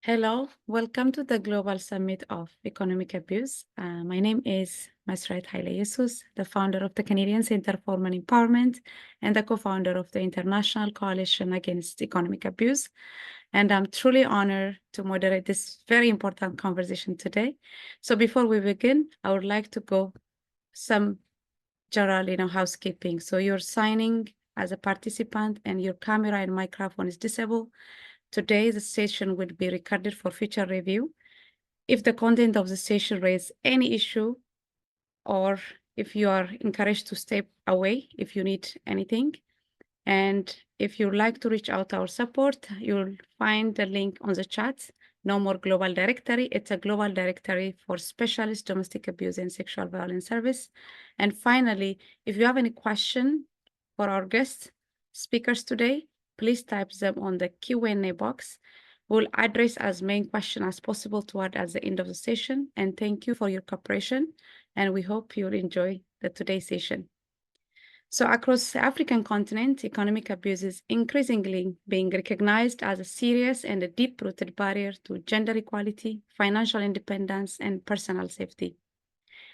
Hello, welcome to the Global Summit of Economic Abuse. My name is Masrat Haile Jesus, the founder of the Canadian Center for Women Empowerment and the co-founder of the International Coalition Against Economic Abuse. And I'm truly honored to moderate this very important conversation today. So before we begin, I would like to go some general, housekeeping. So you're signing as a participant and your camera and microphone is disabled. Today, the session will be recorded for future review. If the content of the session raises any issue, or if you are encouraged to step away if you need anything, and if you'd like to reach out to our support, you'll find the link on the chat. No More Global Directory. It's a global directory for specialist domestic abuse and sexual violence service. And finally, if you have any question for our guest speakers today, please type them on the Q&A box. We'll address as many questions as possible toward at the end of the session. And thank you for your cooperation. And we hope you'll enjoy today's session. So across the African continent, economic abuse is increasingly being recognized as a serious and a deep-rooted barrier to gender equality, financial independence, and personal safety.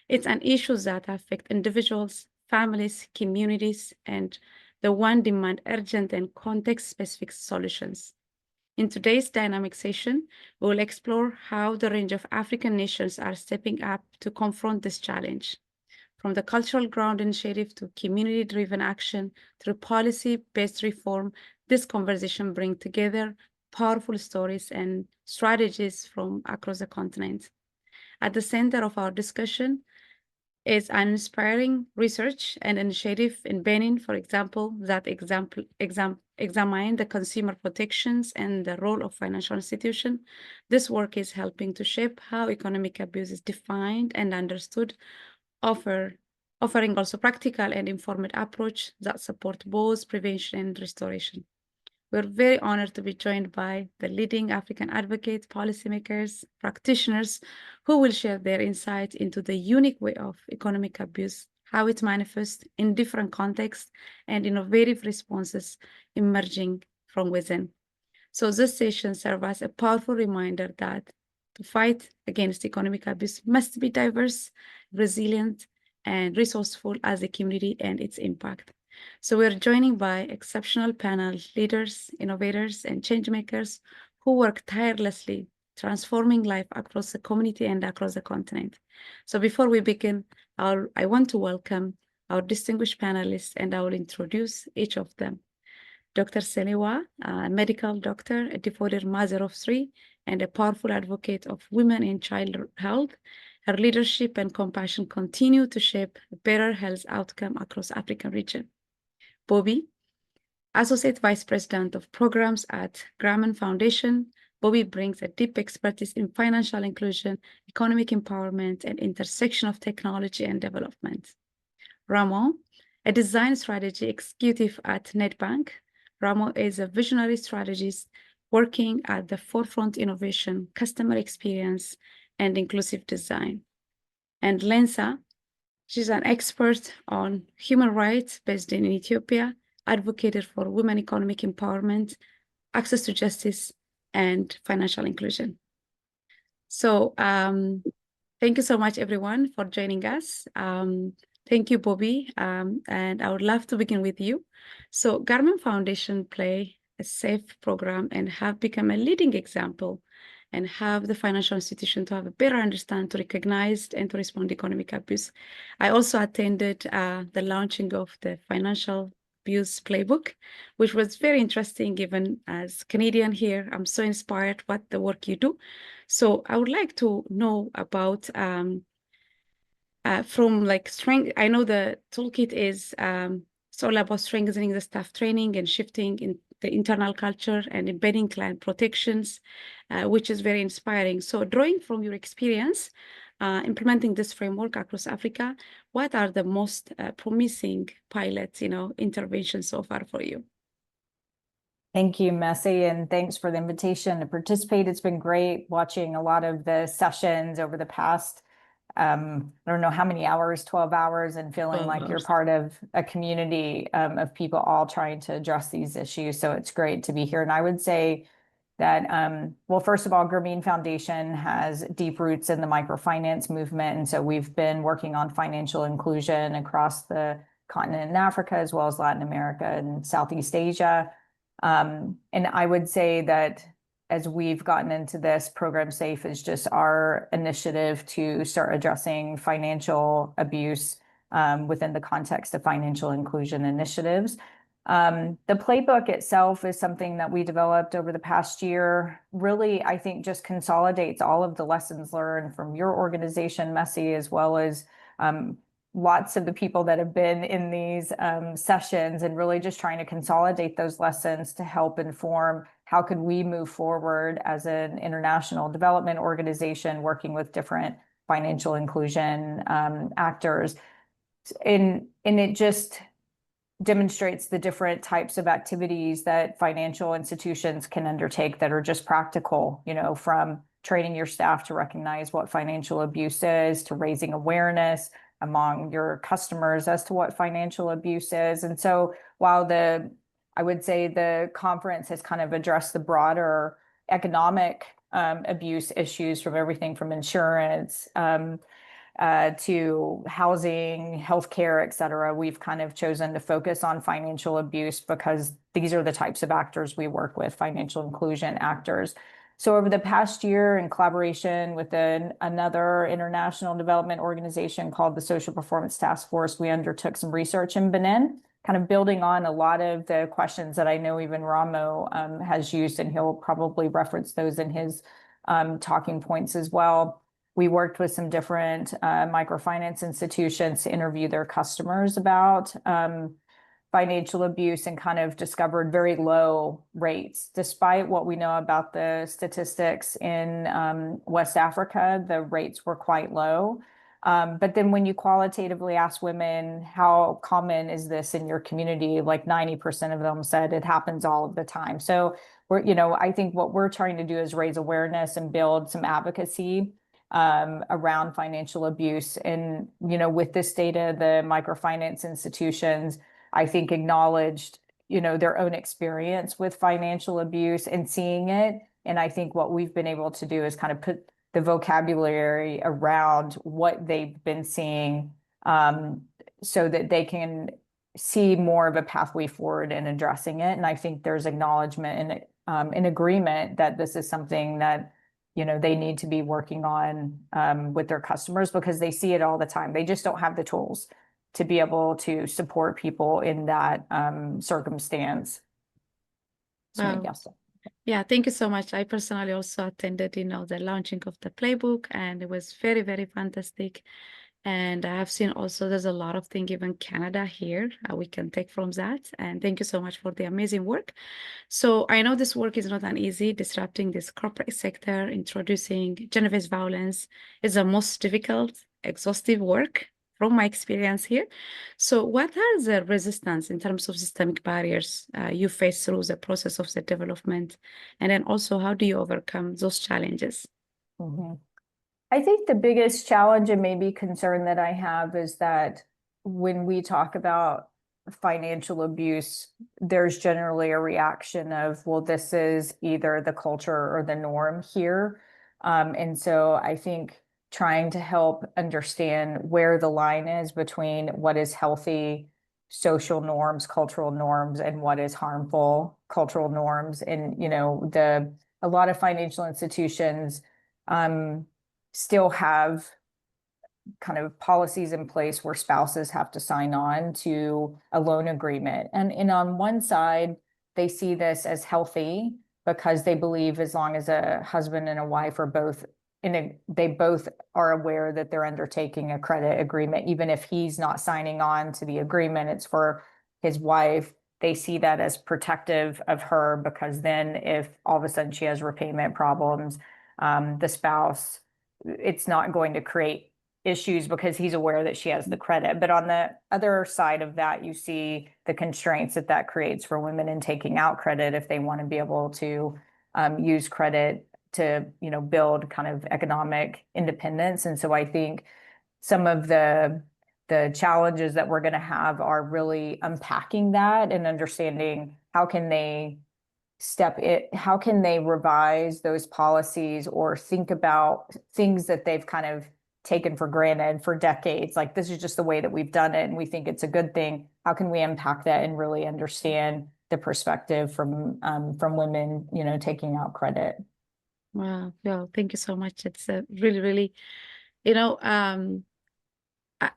It's an issue that affects individuals, families, communities, and the one demand urgent and context-specific solutions. In today's dynamic session, we will explore how the range of African nations are stepping up to confront this challenge. From the Cultural Ground Initiative to community-driven action through policy-based reform, this conversation brings together powerful stories and strategies from across the continent. At the center of our discussion is an inspiring research and initiative in Benin, for example, that examine the consumer protections and the role of financial institutions. This work is helping to shape how economic abuse is defined and understood, offering also practical and informed approach that support both prevention and restoration. We're very honored to be joined by the leading African advocates, policymakers, practitioners who will share their insight into the unique way of economic abuse, how it manifests in different contexts, and innovative responses emerging from within. So this session serves as a powerful reminder that to fight against economic abuse must be diverse, resilient, and resourceful as a community and its impact. So we're joining by exceptional panel leaders, innovators, and changemakers who work tirelessly, transforming life across the community and across the continent. So before we begin, I want to welcome our distinguished panelists, and I will introduce each of them. Dr. Selewa, a medical doctor, a devoted mother of three, and a powerful advocate of women and child health. Her leadership and compassion continue to shape a better health outcome across African region. Bobby, Associate Vice President of Programs at Graham Foundation. Bobby brings a deep expertise in financial inclusion, economic empowerment, and intersection of technology and development. Ramon, a design strategy executive at Nedbank. Ramon is a visionary strategist working at the forefront innovation, customer experience, and inclusive design. And Lensa, she's an expert on human rights based in Ethiopia, advocated for women economic empowerment, access to justice, and financial inclusion. So thank you so much, everyone, for joining us. Thank you, Bobby. And I would love to begin with you. So Garmin Foundation play a safe program and have become a leading example and have the financial institution to have a better understand, to recognize and to respond to economic abuse. I also attended the launching of the financial abuse playbook, which was very interesting. Given as Canadian here, I'm so inspired what the work you do. So I would like to know about from like strength. I know the toolkit is it's all about strengthening the staff training and shifting in the internal culture and embedding client protections, which is very inspiring. So drawing from your experience, implementing this framework across Africa, what are the most promising pilot, interventions so far for you? Thank you, Messi, and thanks for the invitation to participate. It's been great watching a lot of the sessions over the past, I don't know how many hours, 12 hours, and feeling like you're part of a community of people all trying to address these issues. So it's great to be here. And I would say that, well, first of all, Grameen Foundation has deep roots in the microfinance movement. And so we've been working on financial inclusion across the continent in Africa, as well as Latin America and Southeast Asia. And I would say that as we've gotten into this, Program Safe is just our initiative to start addressing financial abuse within the context of financial inclusion initiatives. The playbook itself is something that we developed over the past year. Really, I think just consolidates all of the lessons learned from your organization, Messi, as well as lots of the people that have been in these sessions, and really just trying to consolidate those lessons to help inform how could we move forward as an international development organization working with different financial inclusion actors. And it just demonstrates the different types of activities that financial institutions can undertake that are just practical, from training your staff to recognize what financial abuse is, to raising awareness among your customers as to what financial abuse is. And so while I would say the conference has kind of addressed the broader economic abuse issues, from everything from insurance to housing, healthcare, et cetera, we've kind of chosen to focus on financial abuse because these are the types of actors we work with, financial inclusion actors. So over the past year, in collaboration with another international development organization called the Social Performance Task Force, we undertook some research in Benin, kind of building on a lot of the questions that I know even Ramo has used, and he'll probably reference those in his talking points as well. We worked with some different microfinance institutions to interview their customers about financial abuse, and kind of discovered very low rates. Despite what we know about the statistics in West Africa, the rates were quite low. But then when you qualitatively ask women, how common is this in your community? Like 90% of them said it happens all of the time. So I think what we're trying to do is raise awareness and build some advocacy around financial abuse. And, with this data, the microfinance institutions, I think, acknowledged, their own experience with financial abuse and seeing it. And I think what we've been able to do is kind of put the vocabulary around what they've been seeing so that they can see more of a pathway forward in addressing it. And I think there's acknowledgement and an agreement that this is something that they need to be working on with their customers, because they see it all the time. They just don't have the tools to be able to support people in that circumstance. So Wow. yes. Yeah, thank you so much. I personally also attended, the launching of the playbook, and it was very, very fantastic. And I have seen also there's a lot of things, even Canada here, we can take from that. And thank you so much for the amazing work. So I know this work is not an easy. Disrupting this corporate sector, introducing gender-based violence is the most difficult, exhaustive work from my experience here. So what are the resistance in terms of systemic barriers you face through the process of the development? And then also, how do you overcome those challenges? Mm-hmm. I think the biggest challenge and maybe concern that I have is that when we talk about financial abuse, there's generally a reaction of, well, this is either the culture or the norm here. And so I think trying to help understand where the line is between what is healthy social norms, cultural norms, and what is harmful cultural norms. And, a lot of financial institutions still have kind of policies in place where spouses have to sign on to a loan agreement. And on one side, they see this as healthy because they believe as long as a husband and a wife are both they both are aware that they're undertaking a credit agreement, even if he's not signing on to the agreement, it's for his wife. They see that as protective of her, because then if all of a sudden she has repayment problems, the spouse, it's not going to create issues because he's aware that she has the credit. But on the other side of that, you see the constraints that creates for women in taking out credit if they want to be able to use credit to, build kind of economic independence. And so I think some of the challenges that we're going to have are really unpacking that and understanding how can they how can they revise those policies or think about things that they've kind of taken for granted for decades? Like, this is just the way that we've done it and we think it's a good thing. How can we impact that and really understand the perspective from women, taking out credit? Wow. Well, thank you so much. It's really, really, you know,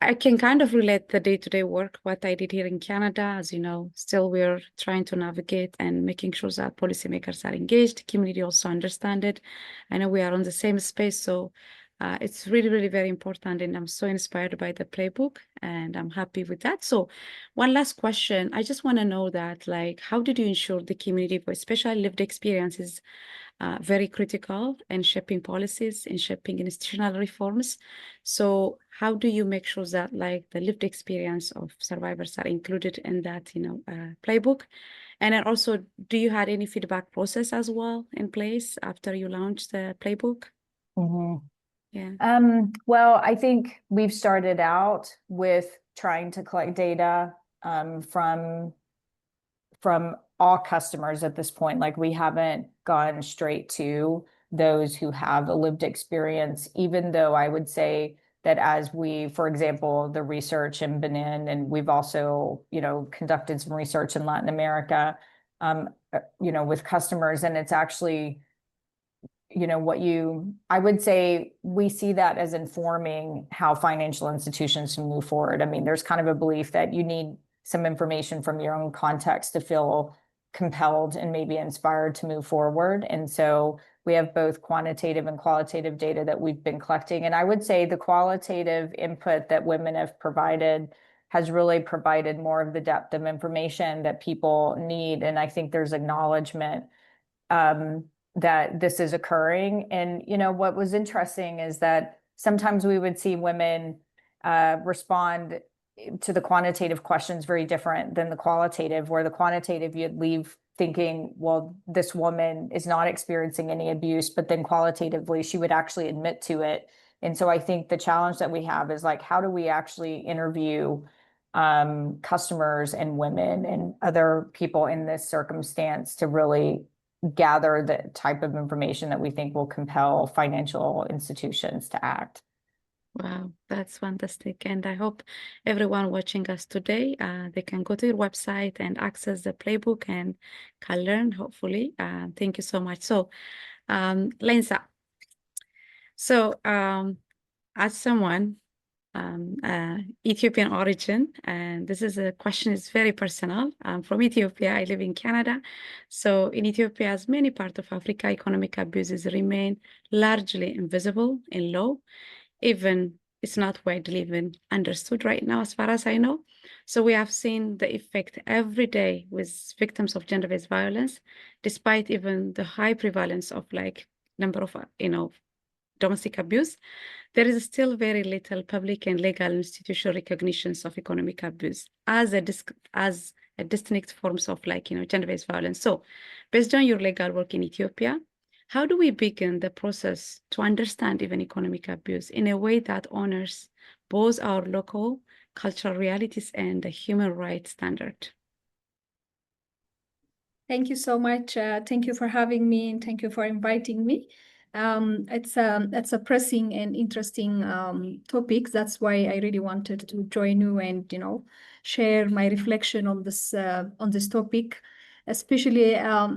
I can kind of relate the day-to-day work, what I did here in Canada. As you know, still we're trying to navigate and making sure that policymakers are engaged, community also understand it. I know we are on the same space, so it's really, really very important. And I'm so inspired by the playbook and I'm happy with that. So one last question. I just want to know that, like, how did you ensure the community voice, especially lived experiences, very critical in shaping policies, in shaping institutional reforms. So how do you make sure that like the lived experience of survivors are included in that, playbook? And then also, do you had any feedback process as well in place after you launched the playbook? Mm-hmm. Yeah. Well, I think we've started out with trying to collect data from all customers at this point. Like, we haven't gone straight to those who have a lived experience, even though I would say that as we, for example, the research in Benin, and we've also, conducted some research in Latin America, with customers, and it's actually, I would say we see that as informing how financial institutions can move forward. I mean, there's kind of a belief that you need some information from your own context to feel compelled and maybe inspired to move forward. And so we have both quantitative and qualitative data that we've been collecting. And I would say the qualitative input that women have provided has really provided more of the depth of information that people need. And I think there's acknowledgement that this is occurring. And, what was interesting is that sometimes we would see women respond to the quantitative questions very different than the qualitative, where the quantitative you'd leave thinking, well, this woman is not experiencing any abuse, but then qualitatively she would actually admit to it. And so I think the challenge that we have is like, how do we actually interview customers and women and other people in this circumstance to really gather the type of information that we think will compel financial institutions to act? Wow, that's fantastic. And I hope everyone watching us today, they can go to your website and access the playbook and can learn, hopefully. Thank you so much. So, Lensa, so as someone Ethiopian origin, and this is a question is very personal. I'm from Ethiopia. I live in Canada. So in Ethiopia, as many parts of Africa, economic abuses remain largely invisible in law. Even it's not widely even understood right now, as far as I know. So we have seen the effect every day with victims of gender-based violence, despite even the high prevalence of like number of, domestic abuse. There is still very little public and legal institutional recognitions of economic abuse as a distinct forms of like, gender-based violence. So based on your legal work in Ethiopia, how do we begin the process to understand even economic abuse in a way that honors both our local cultural realities and the human rights standard? Thank you so much. Thank you for having me and thank you for inviting me. It's a pressing and interesting topic. That's why I really wanted to join you and share my reflection on this topic, especially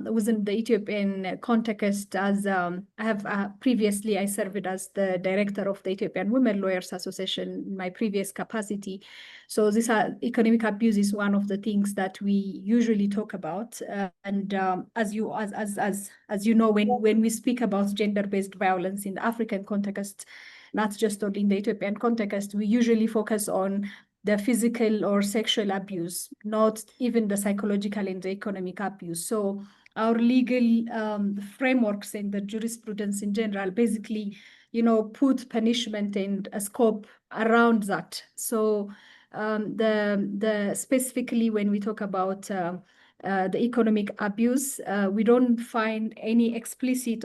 within the Ethiopian context. As I have previously, I served as the director of the Ethiopian Women Lawyers Association in my previous capacity. So this economic abuse is one of the things that we usually talk about. And as you know, when we speak about gender-based violence in the African context, not just only in the Ethiopian context, we usually focus on the physical or sexual abuse, not even the psychological and the economic abuse. So our legal frameworks and the jurisprudence in general basically, put punishment and a scope around that. So specifically when we talk about the economic abuse, we don't find any explicit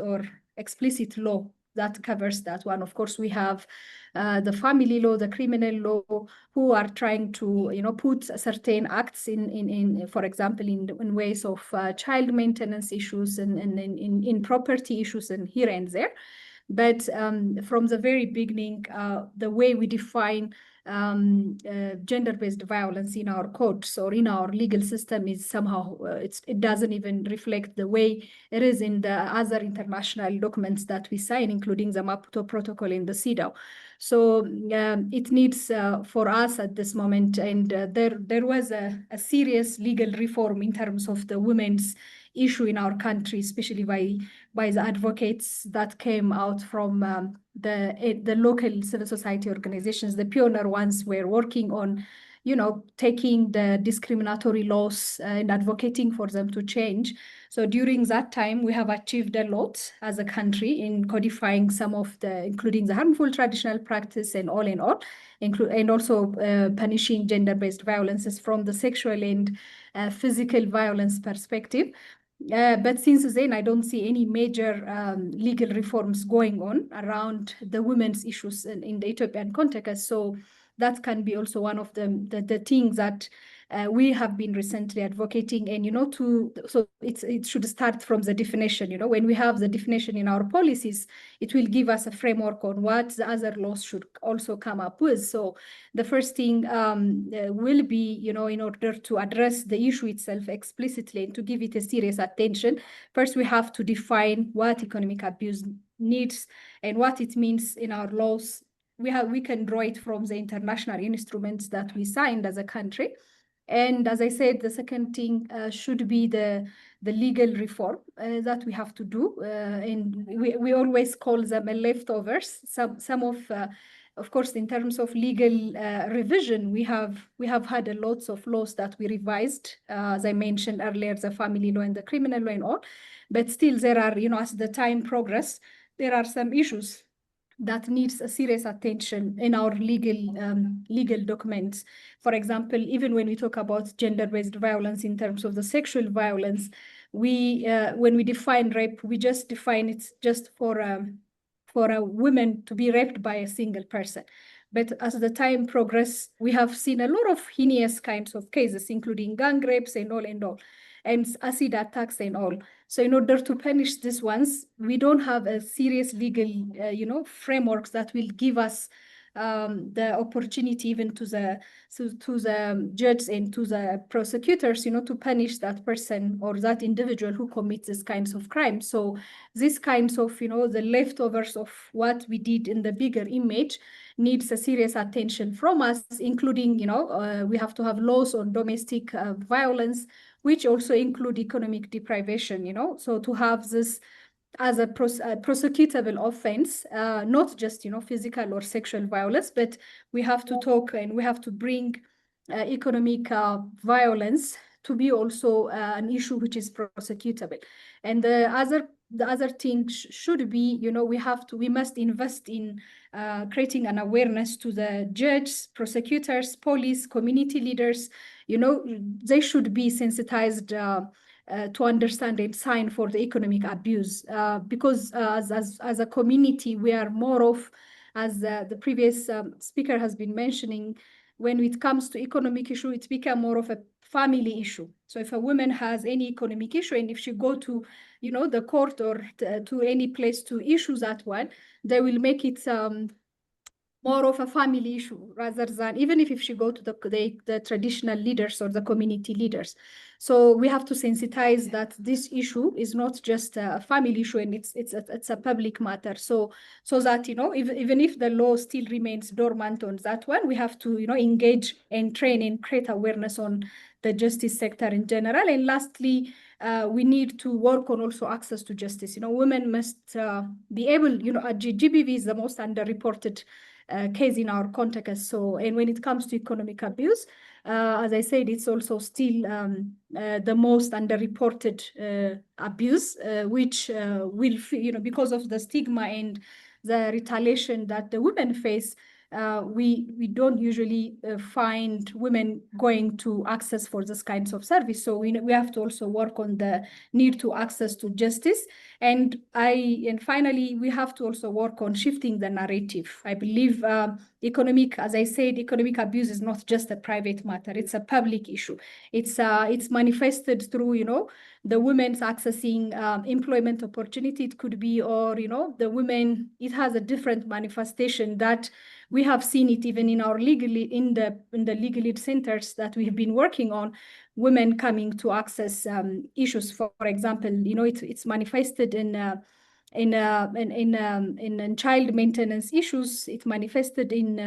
law that covers that one. Of course, we have the family law, the criminal law, who are trying to, put certain acts in for example, in ways of child maintenance issues and in property issues and here and there. But from the very beginning, the way we define gender-based violence in our courts or in our legal system is somehow, it doesn't even reflect the way it is in the other international documents that we sign, including the Maputo Protocol in the CEDAW. So it needs for us at this moment, and there was a serious legal reform in terms of the women's issue in our country, especially by the advocates that came out from the local civil society organizations. The pioneer ones were working on, taking the discriminatory laws and advocating for them to change. So during that time, we have achieved a lot as a country in codifying some of including the harmful traditional practice and all in all, and also punishing gender-based violences from the sexual and physical violence perspective. But since then, I don't see any major legal reforms going on around the women's issues in the Ethiopian context. So that can be also one of the things that we have been recently advocating. And, so it should start from the definition. When we have the definition in our policies, it will give us a framework on what the other laws should also come up with. So the first thing will be, in order to address the issue itself explicitly and to give it a serious attention, first we have to define what economic abuse needs and what it means in our laws. We can draw it from the international instruments that we signed as a country. And as I said, the second thing should be the legal reform that we have to do. And we always call them leftovers. Some of course, in terms of legal revision, we have had a lots of laws that we revised, as I mentioned earlier, the family law and the criminal law and all. But still there are, as the time progress, there are some issues that needs a serious attention in our legal documents. For example, even when we talk about gender-based violence in terms of the sexual violence, when we define rape, we just define it just for a woman to be raped by a single person. But as the time progresses, we have seen a lot of heinous kinds of cases, including gang rapes and all, and acid attacks and all. So in order to punish these ones, we don't have a serious legal, frameworks that will give us the opportunity even to the judge and to the prosecutors, to punish that person or that individual who commits these kinds of crimes. So these kinds of, the leftovers of what we did in the bigger image needs a serious attention from us, including, we have to have laws on domestic violence, which also include economic deprivation, so to have this as a prosecutable offense, not just, physical or sexual violence, but we have to talk and we have to bring economic violence to be also an issue which is prosecutable. And the other thing should be, we must invest in creating an awareness to the judges, prosecutors, police, community leaders. They should be sensitized to understand and sign for the economic abuse, because as a community, we are more of, as the previous speaker has been mentioning, when it comes to economic issue, it's become more of a family issue. So if a woman has any economic issue, and if she go to, the court or to any place to issue that one, they will make it more of a family issue rather than, even if she go to the traditional leaders or the community leaders. So we have to sensitize that this issue is not just a family issue, and it's a public matter. So that, even if the law still remains dormant on that one, we have to, engage and train and create awareness on the justice sector in general. And lastly, we need to work on also access to justice. Women must be able, GBV is the most underreported case in our context. So, and when it comes to economic abuse, as I said, it's also still the most underreported abuse, which will, because of the stigma and the retaliation that the women face, we don't usually find women going to access for this kinds of service. So we have to also work on the need to access to justice. And finally, we have to also work on shifting the narrative. I believe as I said, economic abuse is not just a private matter. It's a public issue. It's manifested through, the women's accessing employment opportunity. It could be, or, the women, it has a different manifestation that we have seen it even in our in the legal aid centers that we have been working on, women coming to access issues. For example, it's manifested in child maintenance issues. It manifested in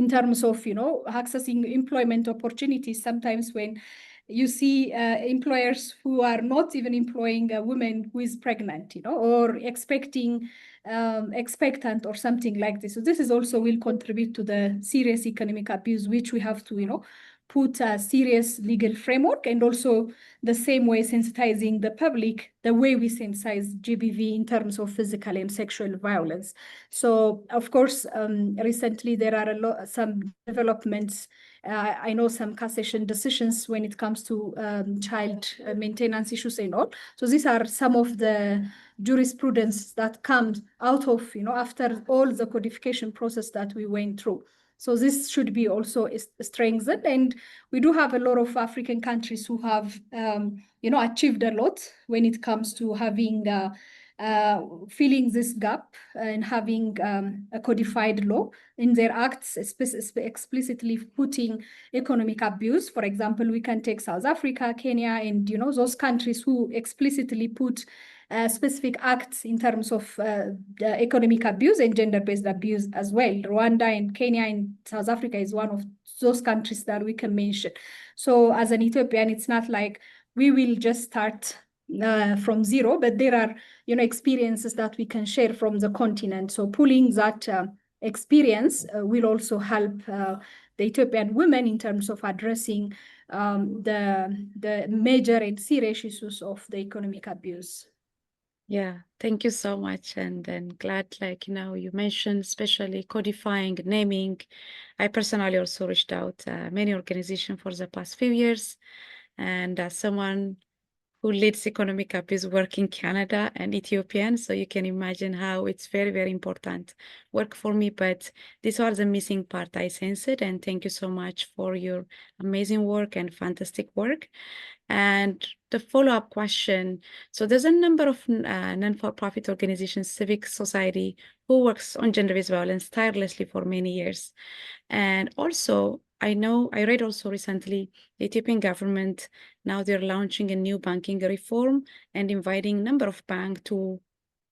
terms of accessing employment opportunities. Sometimes when you see employers who are not even employing a woman who is pregnant, or expectant or something like this. So this is also will contribute to the serious economic abuse, which we have to put a serious legal framework, and also the same way sensitizing the public, the way we sensitize GBV in terms of physical and sexual violence. So of course, recently there are some developments. I know some cassation decisions when it comes to child maintenance issues and all. So these are some of the jurisprudence that comes out of, after all the codification process that we went through. So this should be also strengthened. And we do have a lot of African countries who have, achieved a lot when it comes to having filling this gap and having a codified law in their acts, explicitly putting economic abuse. For example, we can take South Africa, Kenya, and those countries who explicitly put specific acts in terms of economic abuse and gender-based abuse as well. Rwanda and Kenya and South Africa is one of those countries that we can mention. So as an Ethiopian, it's not like we will just start from zero, but there are experiences that we can share from the continent. So pulling that experience will also help the Ethiopian women in terms of addressing the major and serious issues of the economic abuse. Yeah, thank you so much. And then glad, you mentioned especially codifying, naming. I personally also reached out many organizations for the past few years. And as someone who leads economic abuse work in Canada and Ethiopian, so you can imagine how it's very, very important work for me. But this was the missing part, I sense it. And thank you so much for your amazing work and fantastic work. And the follow-up question, so there's a number of non-for-profit organizations, civic society, who works on gender-based violence tirelessly for many years. And also, I read also recently, the Ethiopian government, now they're launching a new banking reform and inviting a number of banks to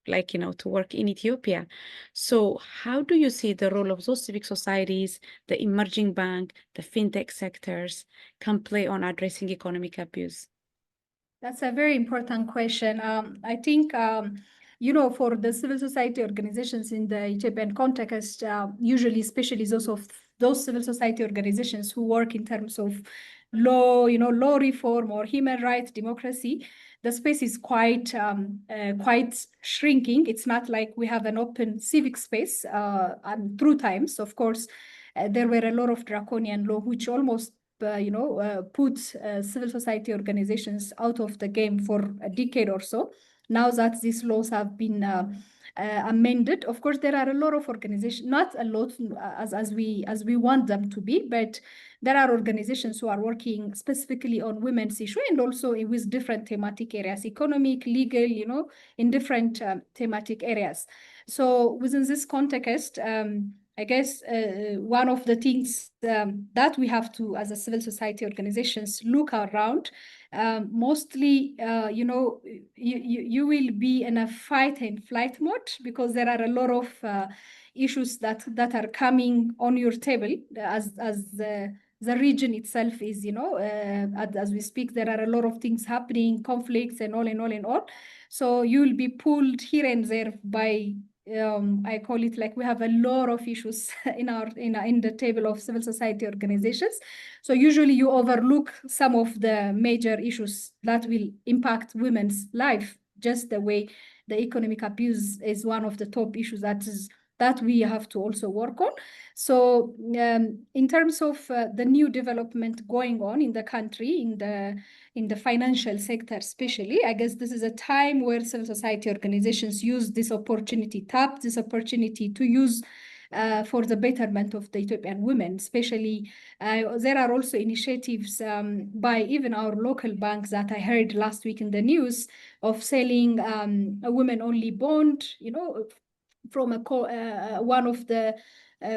to work in Ethiopia. So how do you see the role of those civic societies, the emerging bank, the fintech sectors can play on addressing economic abuse? That's a very important question. I think, for the civil society organizations in the Ethiopian context, usually, especially those civil society organizations who work in terms of law, law reform or human rights, democracy, the space is quite shrinking. It's not like we have an open civic space. And through times, of course, there were a lot of draconian law which almost put civil society organizations out of the game for a decade or so. Now that these laws have been amended, of course, there are a lot of organizations, not a lot as we want them to be, but there are organizations who are working specifically on women's issue and also with different thematic areas, economic, legal, in different thematic areas. So within this context, I guess one of the things that we have to, as a civil society organizations, look around, mostly, you will be in a fight and flight mode because there are a lot of issues that are coming on your table as the region itself is, as we speak, there are a lot of things happening, conflicts and all. So you will be pulled here and there by I call it like we have a lot of issues in the table of civil society organizations. So usually you overlook some of the major issues that will impact women's life, just the way the economic abuse is one of the top issues that is that we have to also work on. So in terms of the new development going on in the country, in the financial sector especially, I guess this is a time where civil society organizations use this opportunity, tap this opportunity to use for the betterment of the Ethiopian women, especially. There are also initiatives by even our local banks that I heard last week in the news of selling a women-only bond, from one of the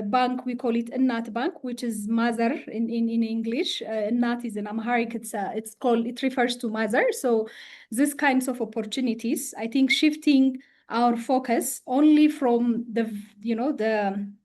bank, we call it Innat Bank, which is mother in English. Innat is in Amharic, it refers to mother. So these kinds of opportunities, I think, shifting our focus only from the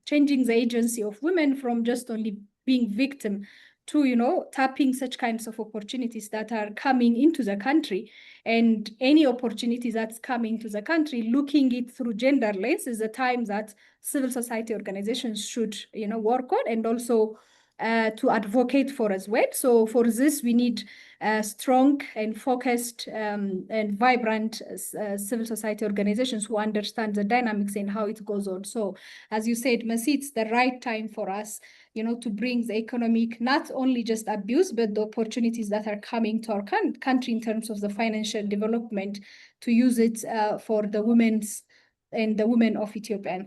changing the agency of women from just only being victim to, tapping such kinds of opportunities that are coming into the country. And any opportunity that's coming to the country, looking it through gender lens is the time that civil society organizations should, work on, and also to advocate for as well. So for this, we need strong and focused and vibrant civil society organizations who understand the dynamics and how it goes on. So as you said, Mercy, it's the right time for us, to bring the economic, not only just abuse, but the opportunities that are coming to our country in terms of the financial development, to use it for the women's and the women of Ethiopia.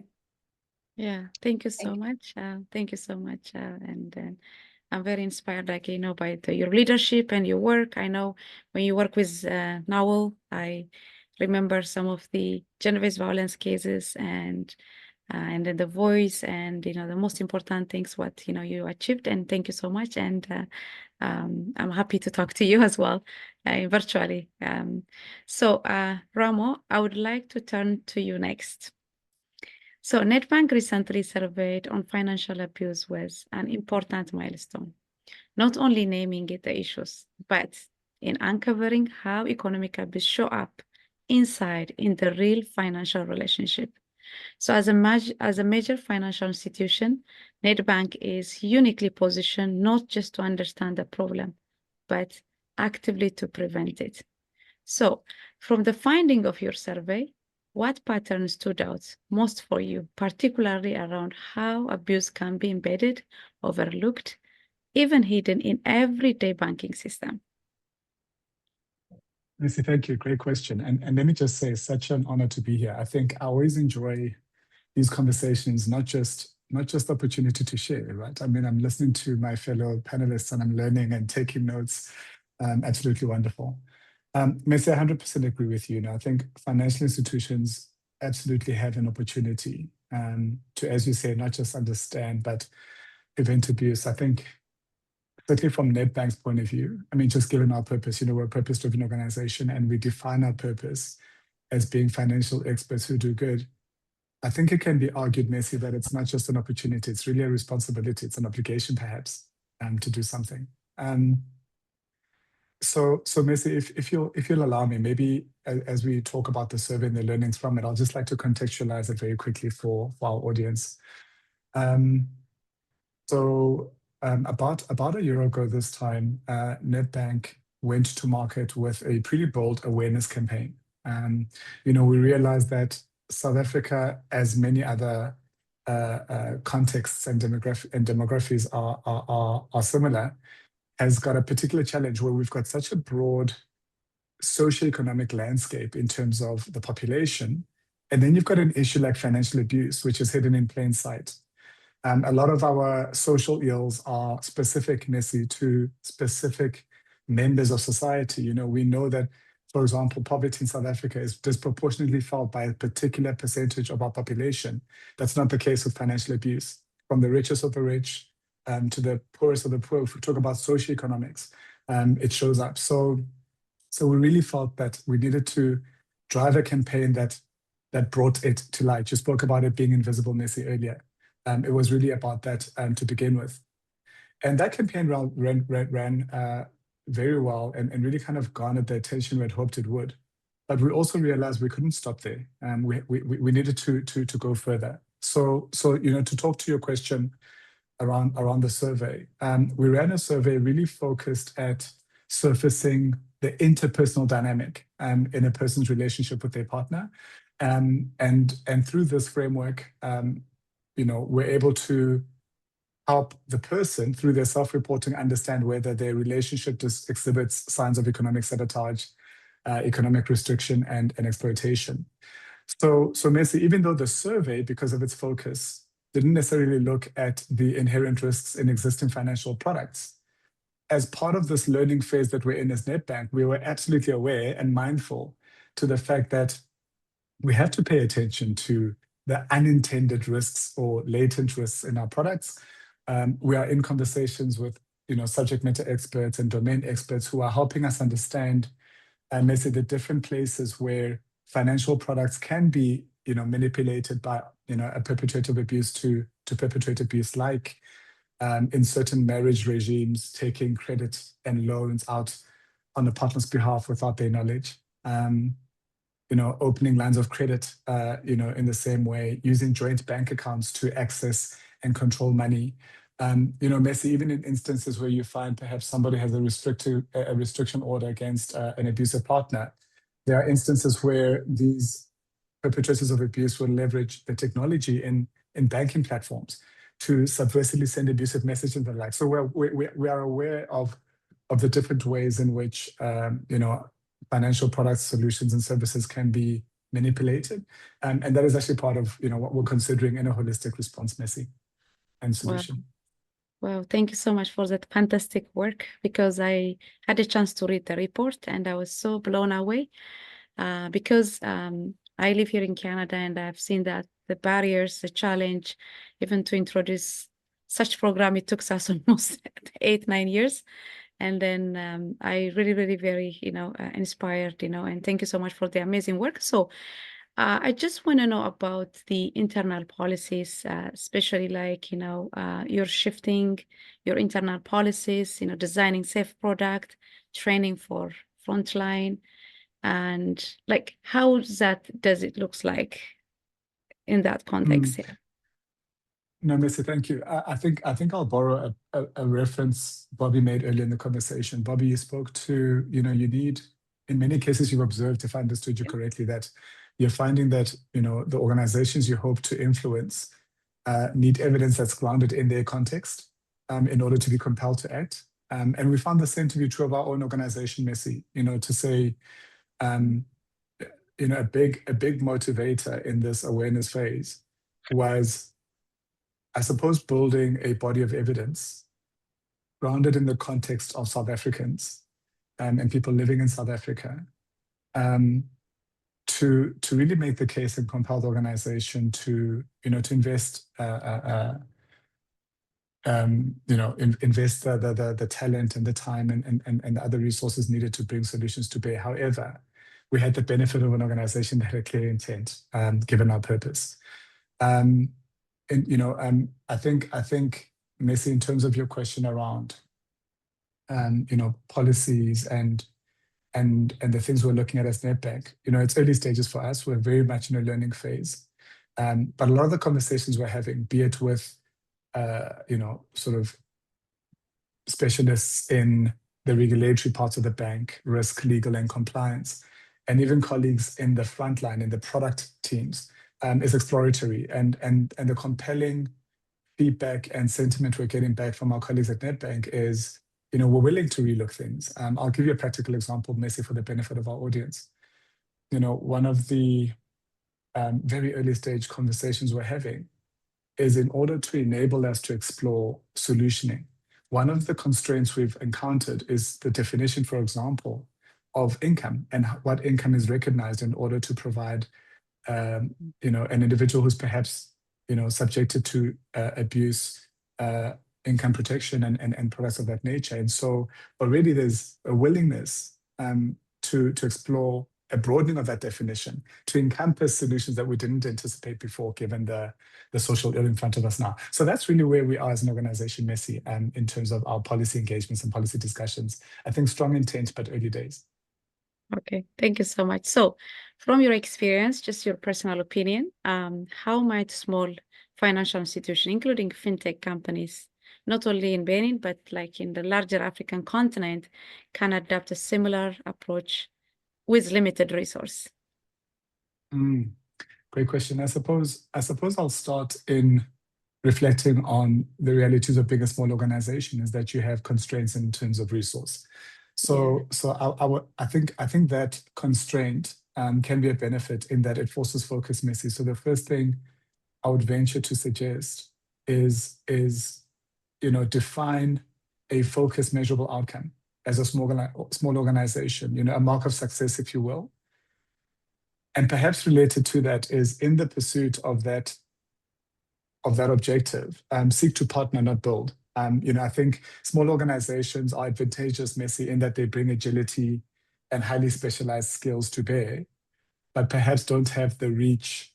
Yeah, thank you so much. Thank you so much. I'm very inspired, by your leadership and your work. I know when you work with Nawal, I remember some of the gender-based violence cases and then the voice and, the most important things, what, you achieved. And thank you so much. And I'm happy to talk to you as well, virtually. So Ramo, I would like to turn to you next. So Nedbank recently surveyed on financial abuse was an important milestone, not only naming it the issues, but in uncovering how economic abuse show up inside in the real financial relationship. So as a major financial institution, Nedbank is uniquely positioned not just to understand the problem, but actively to prevent it. So from the finding of your survey, what patterns stood out most for you, particularly around how abuse can be embedded, overlooked, even hidden in everyday banking system? Lucy, thank you. Great question. And let me just say, it's such an honor to be here. I think I always enjoy these conversations, not just opportunity to share, right? I mean, I'm listening to my fellow panelists and I'm learning and taking notes. Absolutely wonderful. Messi, I 100% agree with you. I think financial institutions absolutely have an opportunity to, as you say, not just understand, but prevent abuse. I think, certainly from Nedbank's point of view, I mean, just given our purpose, we're a purpose-driven organization and we define our purpose as being financial experts who do good. I think it can be argued, Messi, that it's not just an opportunity, it's really a responsibility, it's an obligation perhaps to do something. So Messi, if you'll allow me, maybe as we talk about the survey and the learnings from it, I'll just like to contextualize it very quickly for our audience. About a year ago this time, Nedbank went to market with a pretty bold awareness campaign. We realized that South Africa, as many other contexts and demographies are similar, has got a particular challenge where we've got such a broad socioeconomic landscape in terms of the population. And then you've got an issue like financial abuse, which is hidden in plain sight. A lot of our social ills are specific, Messi, to specific members of society. We know that, for example, poverty in South Africa is disproportionately felt by a particular percentage of our population. That's not the case with financial abuse. From the richest of the rich to the poorest of the poor, if we talk about socioeconomics, it shows up. So we really felt that we needed to drive a campaign that brought it to light. You spoke about it being invisible, Messi, earlier. It was really about that to begin with. And that campaign ran very well and really kind of garnered the attention we had hoped it would. But we also realized we couldn't stop there. We needed to go further. So to talk to your question around the survey, we ran a survey really focused at surfacing the interpersonal dynamic in a person's relationship with their partner. And through this framework, we're able to help the person through their self-reporting understand whether their relationship just exhibits signs of economic sabotage, economic restriction, and exploitation. So Messi, even though the survey, because of its focus, didn't necessarily look at the inherent risks in existing financial products, as part of this learning phase that we're in as Nedbank, we were absolutely aware and mindful to the fact that we have to pay attention to the unintended risks or latent risks in our products. We are in conversations with subject matter experts and domain experts who are helping us understand Messi, the different places where financial products can be manipulated by a perpetrator of abuse to perpetrate abuse, like in certain marriage regimes, taking credit and loans out on the partner's behalf without their knowledge. Opening lines of credit, in the same way, using joint bank accounts to access and control money. Messi, even in instances where you find perhaps somebody has a restriction order against an abusive partner, there are instances where these perpetrators of abuse will leverage the technology in banking platforms to subversively send abusive messages and the like. So we are aware of the different ways in which financial products, solutions, and services can be manipulated, and that is actually part of what we're considering in a holistic response, Messi, and solution. Well, thank you so much for that fantastic work, because I had a chance to read the report and I was so blown away because I live here in Canada and I've seen that the barriers, the challenge, even to introduce such program, it took us almost 8-9 years. And then I really, really very, inspired, and thank you so much for the amazing work. So I just want to know about the internal policies, especially like, you're shifting your internal policies, designing safe product, training for frontline, and like, how does it looks like in that context here? No, Messi, thank you. I think I'll borrow a reference Bobby made earlier in the conversation. Bobby, you spoke to, you need, in many cases you've observed, if I understood you correctly, that you're finding that, the organizations you hope to influence need evidence that's grounded in their context in order to be compelled to act. And we found the same to be true of our own organization, Messi, to say, a big motivator in this awareness phase was, I suppose, building a body of evidence grounded in the context of South Africans and people living in South Africa, to really make the case and compel the organization to invest invest the talent and the time and the other resources needed to bring solutions to bear. However, we had the benefit of an organization that had a clear intent, given our purpose. And I think Messi, in terms of your question around policies and the things we're looking at as Nedbank, it's early stages for us. We're very much in a learning phase, but a lot of the conversations we're having, be it with sort of specialists in the regulatory parts of the bank, risk, legal, and compliance, and even colleagues in the front line, in the product teams, is exploratory. And the compelling feedback and sentiment we're getting back from our colleagues at Nedbank is, we're willing to relook things. I'll give you a practical example, Messi, for the benefit of our audience. One of the very early stage conversations we're having is, in order to enable us to explore solutioning, one of the constraints we've encountered is the definition, for example, of income and what income is recognized in order to provide an individual who's perhaps subjected to abuse, income protection and products of that nature. And so already there's a willingness to explore a broadening of that definition to encompass solutions that we didn't anticipate before, given the social ill in front of us now. So that's really where we are as an organization, Messi, in terms of our policy engagements and policy discussions. I think strong intent, but early days. Okay, thank you so much. So from your experience, just your personal opinion, how might small financial institutions, including fintech companies, not only in Benin, but like in the larger African continent, can adapt a similar approach with limited resource? Great question. I suppose I'll start in reflecting on the realities of being a small organization, is that you have constraints in terms of resource. So I think that constraint can be a benefit in that it forces focus, Messi. So the first thing I would venture to suggest is define a focused, measurable outcome as a small organization, a mark of success, if you will. And perhaps related to that is, in the pursuit of that objective, seek to partner, not build. I think small organizations are advantageous, Messi, in that they bring agility and highly specialized skills to bear, but perhaps don't have the reach,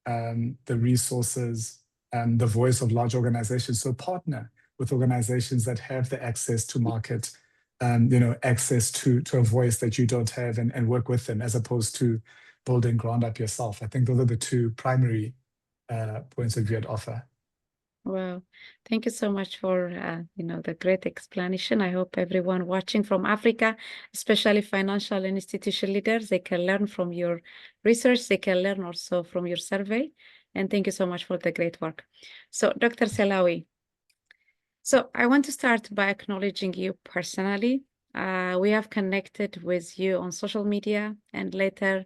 the resources, and the voice of large organizations. So partner with organizations that have the access to market, access to a voice that you don't have, and work with them, as opposed to building ground up yourself. I think those are the two primary points of view I'd offer. Wow, thank you so much for the great explanation. I hope everyone watching from Africa, especially financial and institution leaders, they can learn from your research. They can learn also from your survey. And thank you so much for the great work. So, Dr. Selawi, so I want to start by acknowledging you personally. We have connected with you on social media, and later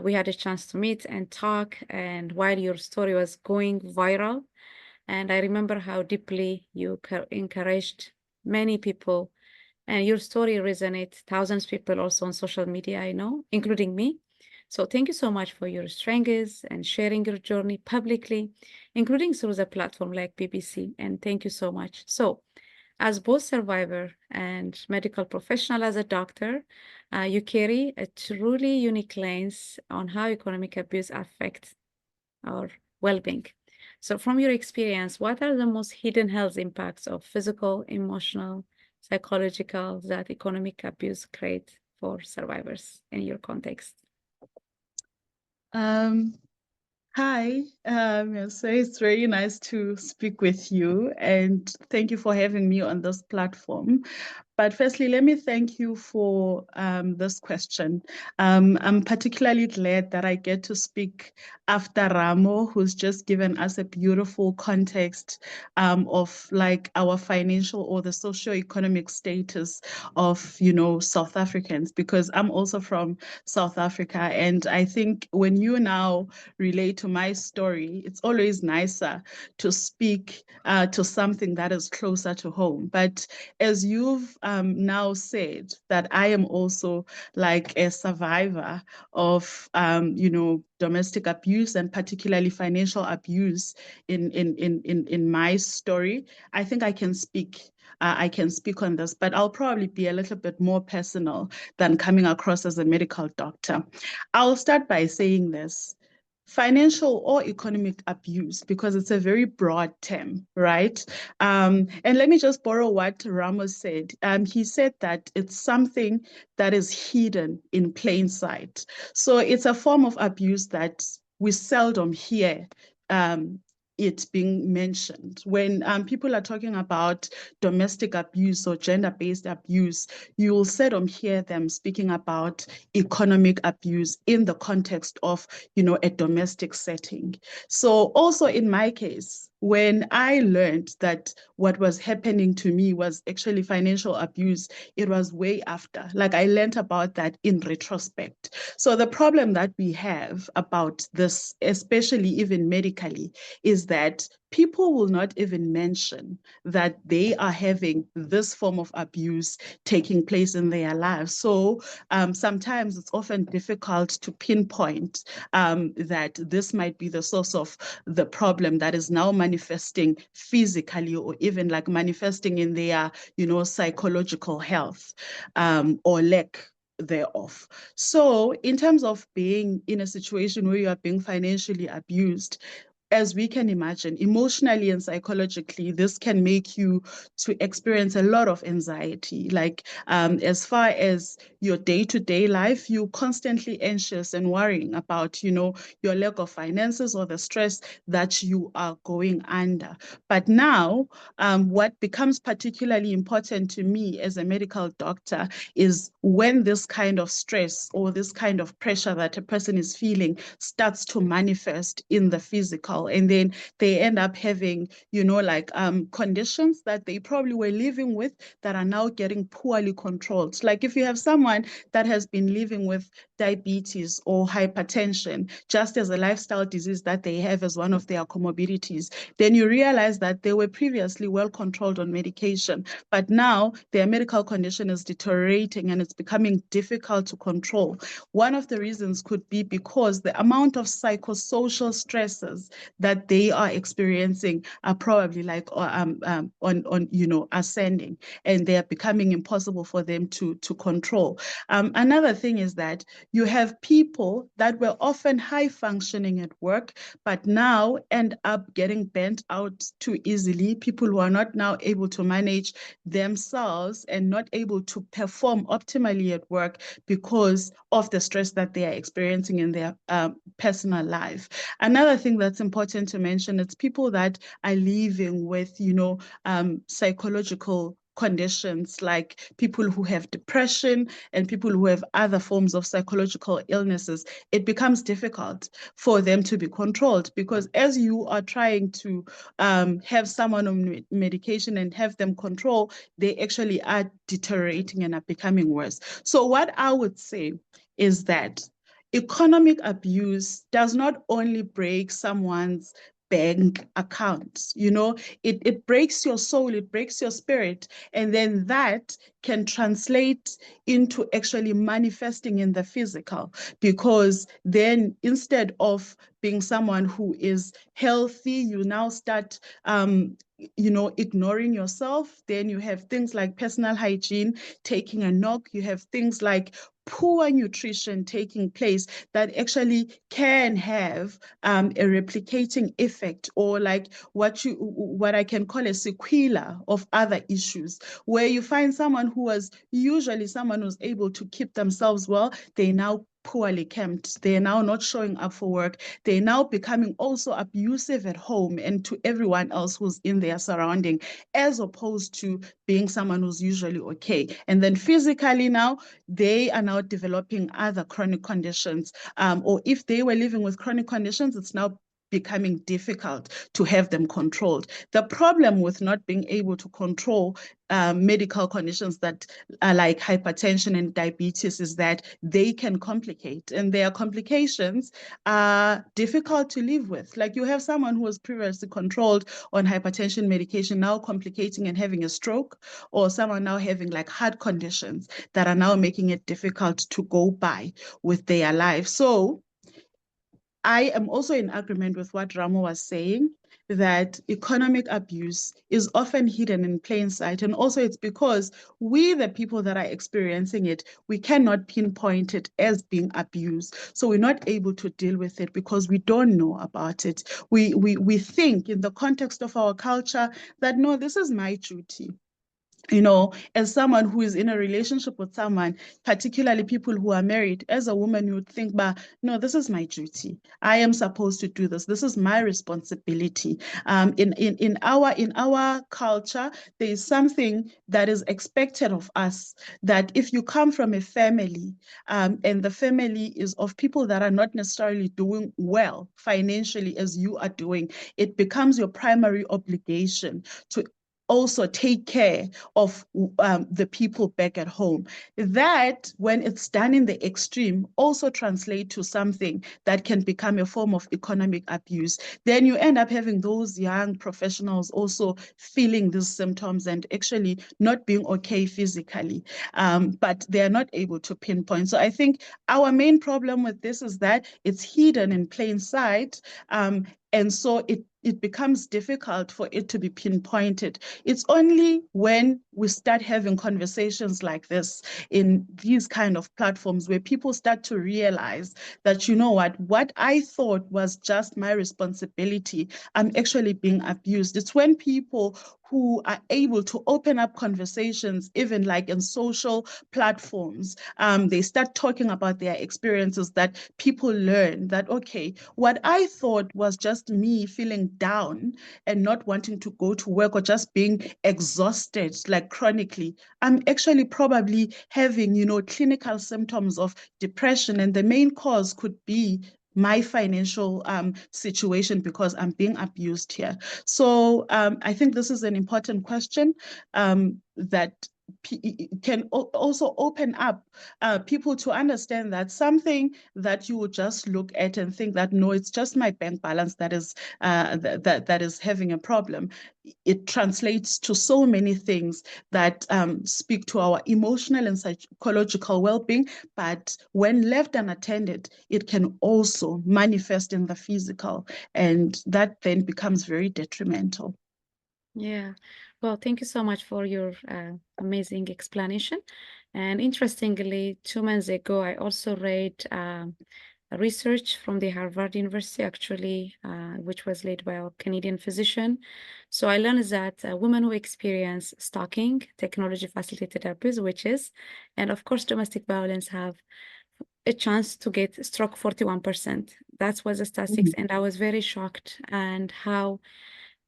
we had a chance to meet and talk, and while your story was going viral, and I remember how deeply you encouraged many people, and your story resonates thousands of people also on social media, I know, including me. So thank you so much for your strengths and sharing your journey publicly, including through the platform like BBC. And thank you so much. So as both survivor and medical professional, as a doctor, you carry a truly unique lens on how economic abuse affects our well-being. So from your experience, what are the most hidden health impacts of physical, emotional, psychological that economic abuse create for survivors in your context? Hi, so it's very nice to speak with you, and thank you for having me on this platform. But firstly, let me thank you for this question. I'm particularly glad that I get to speak after Ramo, who's just given us a beautiful context of like our financial or the socioeconomic status of, South Africans, because I'm also from South Africa. And I think when you now relate to my story, it's always nicer to speak to something that is closer to home. But as you've now said, that I am also like a survivor of, domestic abuse, and particularly financial abuse in my story, I think I can speak. I can speak on this, but I'll probably be a little bit more personal than coming across as a medical doctor. I'll start by saying this. Financial or economic abuse, because it's a very broad term, right? And let me just borrow what Ramos said. He said that it's something that is hidden in plain sight. So it's a form of abuse that we seldom hear it being mentioned. When people are talking about domestic abuse or gender-based abuse, you will seldom hear them speaking about economic abuse in the context of, a domestic setting. So also in my case, when I learned that what was happening to me was actually financial abuse, it was way after. Like I learned about that in retrospect. So the problem that we have about this, especially even medically, is that people will not even mention that they are having this form of abuse taking place in their lives. So sometimes it's often difficult to pinpoint that this might be the source of the problem that is now manifesting physically, or even like manifesting in their, psychological health or lack thereof. So in terms of being in a situation where you are being financially abused, as we can imagine, emotionally and psychologically, this can make you to experience a lot of anxiety. Like as far as your day-to-day life, you're constantly anxious and worrying about, your lack of finances or the stress that you are going under. But now, what becomes particularly important to me as a medical doctor is when this kind of stress or this kind of pressure that a person is feeling starts to manifest in the physical. And then they end up having, conditions that they probably were living with that are now getting poorly controlled. Like if you have someone that has been living with diabetes or hypertension, just as a lifestyle disease that they have as one of their comorbidities, then you realize that they were previously well controlled on medication, but now their medical condition is deteriorating and it's becoming difficult to control. One of the reasons could be because the amount of psychosocial stresses that they are experiencing are probably like ascending, and they are becoming impossible for them to control. Another thing is that you have people that were often high functioning at work, but now end up getting burnt out too easily. People who are not now able to manage themselves and not able to perform optimally at work because of the stress that they are experiencing in their personal life. Another thing that's important to mention, it's people that are living with, psychological conditions, like people who have depression and people who have other forms of psychological illnesses. It becomes difficult for them to be controlled, because as you are trying to have someone on medication and have them control, they actually are deteriorating and are becoming worse. So what I would say is that economic abuse does not only break someone's bank account, it breaks your soul, it breaks your spirit, and then that can translate into actually manifesting in the physical, because then instead of being someone who is healthy, you now start ignoring yourself. Then you have things like personal hygiene taking a knock. You have things like poor nutrition taking place that actually can have a replicating effect, or like what I can call a sequela of other issues, where you find someone who was usually someone who's able to keep themselves well, they now poorly kept. They're now not showing up for work. They're now becoming also abusive at home and to everyone else who's in their surrounding, as opposed to being someone who's usually okay. And then physically now, they are now developing other chronic conditions. Or if they were living with chronic conditions, it's now becoming difficult to have them controlled. The problem with not being able to control medical conditions that are like hypertension and diabetes is that they can complicate, and their complications are difficult to live with. Like you have someone who was previously controlled on hypertension medication now complicating and having a stroke, or someone now having like heart conditions that are now making it difficult to go by with their life. So I am also in agreement with what Ramo was saying, that economic abuse is often hidden in plain sight. And also it's because we, the people that are experiencing it, we cannot pinpoint it as being abused. So we're not able to deal with it because we don't know about it. We think in the context of our culture that, no, this is my duty. As someone who is in a relationship with someone, particularly people who are married, as a woman, you would think, no, this is my duty. I am supposed to do this. This is my responsibility. In our culture, there is something that is expected of us, that if you come from a family, and the family is of people that are not necessarily doing well financially as you are doing, it becomes your primary obligation to also take care of the people back at home. That, when it's done in the extreme, also translates to something that can become a form of economic abuse. Then you end up having those young professionals also feeling these symptoms and actually not being okay physically, but they're not able to pinpoint. So I think our main problem with this is that it's hidden in plain sight, And so it becomes difficult for it to be pinpointed. It's only when we start having conversations like this in these kind of platforms where people start to realize that, you know what I thought was just my responsibility, I'm actually being abused. It's when people who are able to open up conversations, even like in social platforms, they start talking about their experiences, that people learn that, okay, what I thought was just me feeling down and not wanting to go to work or just being exhausted, like chronically, I'm actually probably having, clinical symptoms of depression, and the main cause could be my financial situation because I'm being abused here. So I think this is an important question that can also open up people to understand that something that you would just look at and think that, no, it's just my bank balance that is that is having a problem. It translates to so many things that speak to our emotional and psychological well-being, but when left unattended, it can also manifest in the physical, and that then becomes very detrimental. Yeah, well, thank you so much for your amazing explanation. And interestingly, 2 months ago, I also read research from the Harvard University, actually, which was led by a Canadian physician. So I learned that women who experience stalking, technology-facilitated abuse, witches, and of course, domestic violence have a chance to get struck 41%. That was the statistics, and I was very shocked and how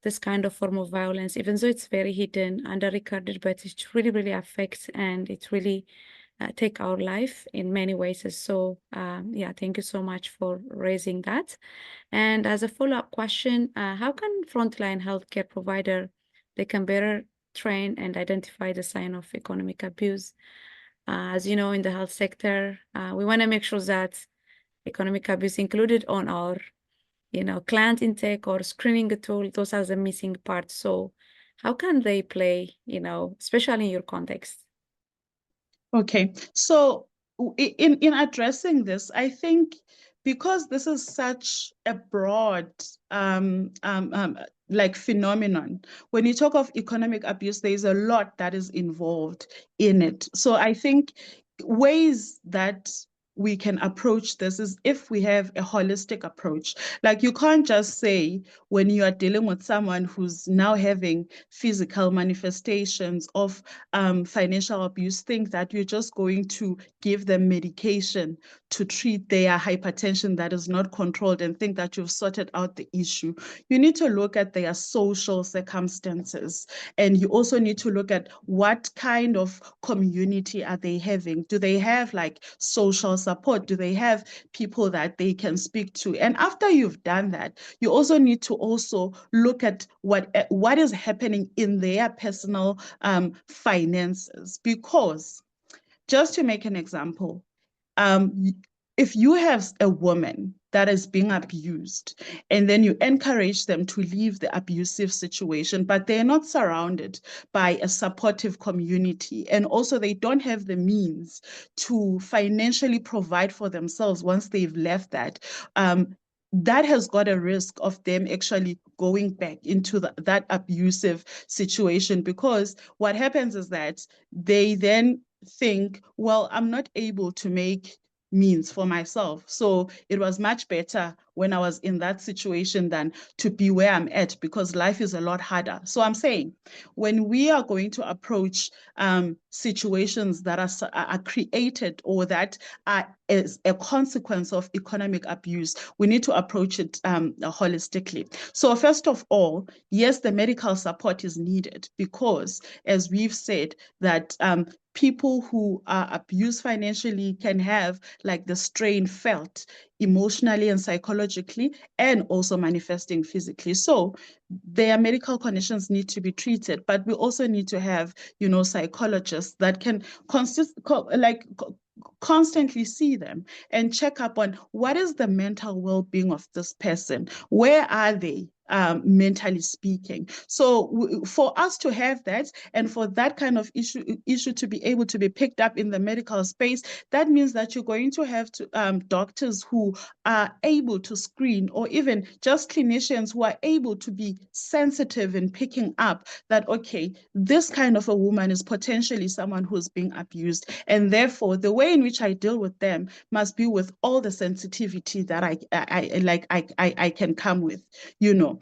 this kind of form of violence, even though it's very hidden, under-recorded, but it really, really affects and it really take our life in many ways. So yeah, thank you so much for raising that. And as a follow-up question, how can frontline healthcare provider, they can better train and identify the sign of economic abuse? As you know, in the health sector, we want to make sure that economic abuse included on our client intake or screening tool, those are the missing parts. So how can they play, especially in your context? Okay, so in addressing this, I think because this is such a broad like phenomenon, when you talk of economic abuse, there's a lot that is involved in it. So I think ways that we can approach this is if we have a holistic approach. Like, you can't just say when you are dealing with someone who's now having physical manifestations of financial abuse, think that you're just going to give them medication to treat their hypertension that is not controlled and think that you've sorted out the issue. You need to look at their social circumstances, and you also need to look at what kind of community are they having. Do they have like social support? Do they have people that they can speak to? And after you've done that, you also need to also look at what is happening in their personal finances. Because, just to make an example, if you have a woman that is being abused and then you encourage them to leave the abusive situation, but they're not surrounded by a supportive community, and also they don't have the means to financially provide for themselves once they've left that, that has got a risk of them actually going back into that abusive situation, because what happens is that they then think, well, I'm not able to make means for myself. So it was much better when I was in that situation than to be where I'm at, because life is a lot harder. So I'm saying, when we are going to approach situations that are created or that are as a consequence of economic abuse, we need to approach it holistically. So first of all, yes, the medical support is needed, because as we've said, that people who are abused financially can have like the strain felt emotionally and psychologically, and also manifesting physically. So their medical conditions need to be treated, but we also need to have, psychologists that can constantly see them and check up on what is the mental well-being of this person. Where are they mentally speaking. So for us to have that, and for that kind of issue to be able to be picked up in the medical space, that means that you're going to have doctors who are able to screen, or even just clinicians who are able to be sensitive in picking up that, okay, this kind of a woman is potentially someone who's being abused. And therefore, the way in which I deal with them must be with all the sensitivity that I can come with, you know.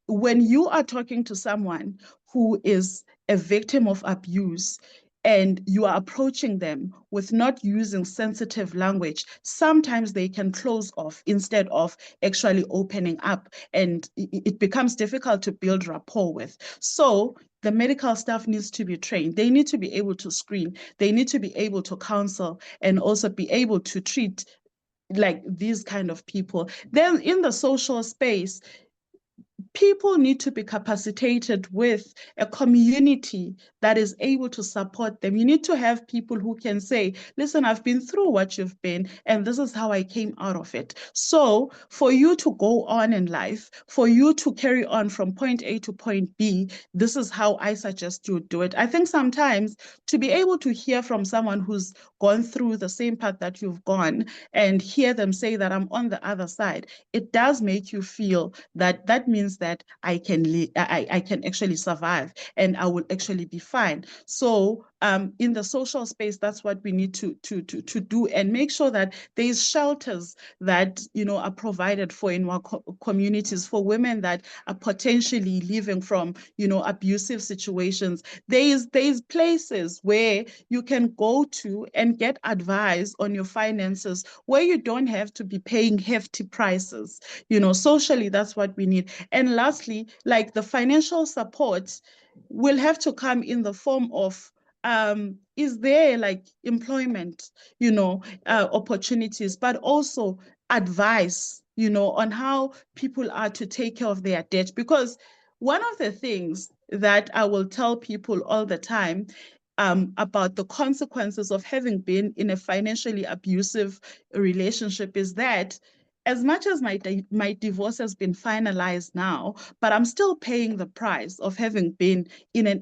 When you are talking to someone who is a victim of abuse, and you are approaching them with not using sensitive language, sometimes they can close off instead of actually opening up, and it becomes difficult to build rapport with. So the medical staff needs to be trained. They need to be able to screen. They need to be able to counsel, and also be able to treat like these kind of people. Then in the social space, people need to be capacitated with a community that is able to support them. You need to have people who can say, listen, I've been through what you've been, and this is how I came out of it. So for you to go on in life, for you to carry on from point A to point B, this is how I suggest you do it. I think sometimes to be able to hear from someone who's gone through the same path that you've gone, and hear them say that I'm on the other side, it does make you feel that that means that I can actually survive, and I will actually be fine. So in the social space, that's what we need to do, and make sure that there's shelters that, you know, are provided for in our communities for women that are potentially living from, you know, abusive situations. There's places where you can go to and get advice on your finances, where you don't have to be paying hefty prices. You know, socially, that's what we need. And lastly, like the financial support will have to come in the form of, is there like employment, you know, opportunities, but also advice, you know, on how people are to take care of their debt. Because one of the things that I will tell people all the time about the consequences of having been in a financially abusive relationship is that, as much as my divorce has been finalized now, but I'm still paying the price of having been in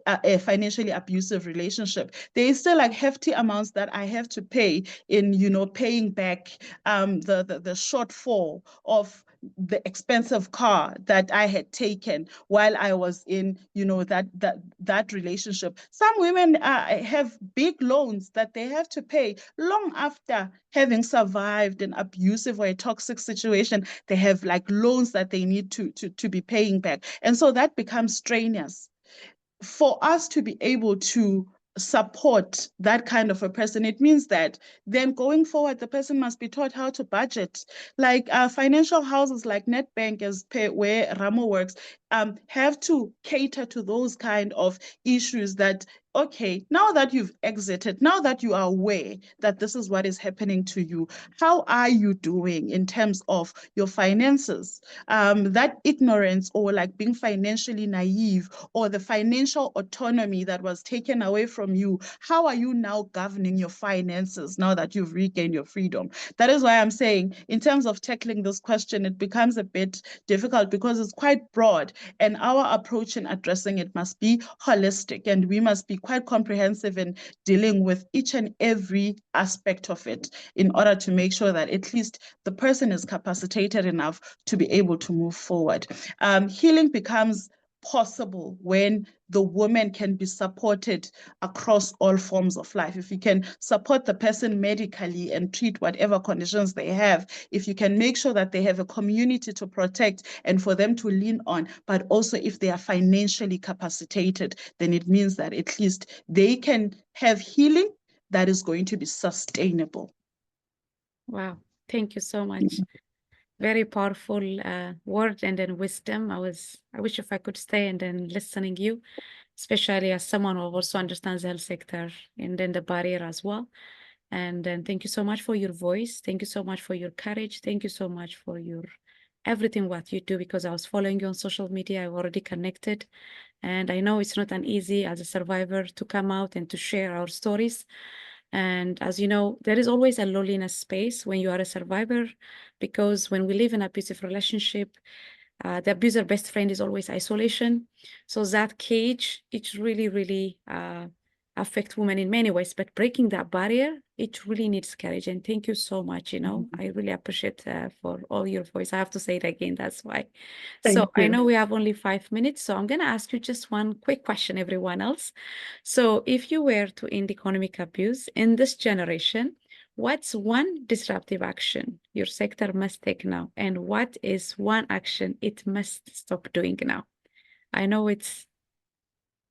a financially abusive relationship. There is still like hefty amounts that I have to pay in, you know, paying back the shortfall of the expensive car that I had taken while I was in, you know, that relationship. Some women have big loans that they have to pay long after having survived an abusive or a toxic situation. They have like loans that they need to be paying back. And so that becomes strenuous. For us to be able to support that kind of a person, it means that then going forward, the person must be taught how to budget. Like financial houses like Nedbank, where Ramo works, have to cater to those kind of issues that, okay, now that you've exited, now that you are aware that this is what is happening to you, how are you doing in terms of your finances? That ignorance, or like being financially naive, or the financial autonomy that was taken away from you, how are you now governing your finances now that you've regained your freedom? That is why I'm saying, in terms of tackling this question, it becomes a bit difficult because it's quite broad, and our approach in addressing it must be holistic, and we must be quite comprehensive in dealing with each and every aspect of it in order to make sure that at least the person is capacitated enough to be able to move forward. Healing becomes possible when the woman can be supported across all forms of life. If you can support the person medically and treat whatever conditions they have, if you can make sure that they have a community to protect and for them to lean on, but also if they are financially capacitated, then it means that at least they can have healing that is going to be sustainable. Wow, thank you so much. Very powerful word and then wisdom. I wish if I could stay and then listening you, especially as someone who also understands the health sector and then the barrier as well. And then thank you so much for your voice. Thank you so much for your courage. Thank you so much for your everything what you do, because I was following you on social media. I already connected. And I know it's not an easy as a survivor to come out and to share our stories. And as you know, there is always a loneliness space when you are a survivor, because when we live in an abusive relationship, The abuser best friend is always isolation. So that cage, it really, really affects women in many ways, but breaking that barrier, it really needs courage. And thank you so much. You know, I really appreciate for all your voice. I have to say it again, that's why. So I know we have only 5 minutes, so I'm going to ask you just one quick question, everyone else. So if you were to end economic abuse in this generation, what's one disruptive action your sector must take now? And what is one action it must stop doing now? I know it's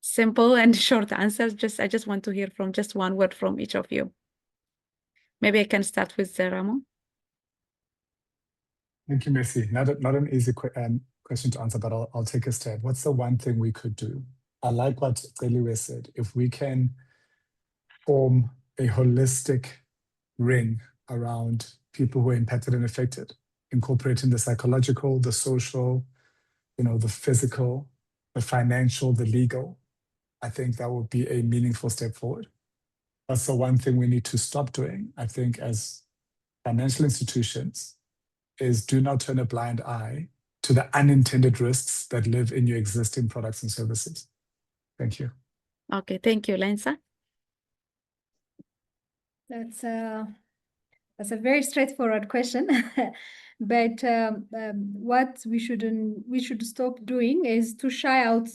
simple and short answers. I just want to hear from just one word from each of you. Maybe I can start with Ramo. Thank you, Messi. Not an easy question to answer, but I'll take a stab. What's the one thing we could do? I like what Celiwe said. If we can form a holistic ring around people who are impacted and affected, incorporating the psychological, the social, the physical, the financial, the legal, I think that would be a meaningful step forward. That's the one thing we need to stop doing, I think, as financial institutions, is do not turn a blind eye to the unintended risks that live in your existing products and services. Thank you. Okay, thank you, Lensa. That's a very straightforward question, but what we should stop doing is to shy out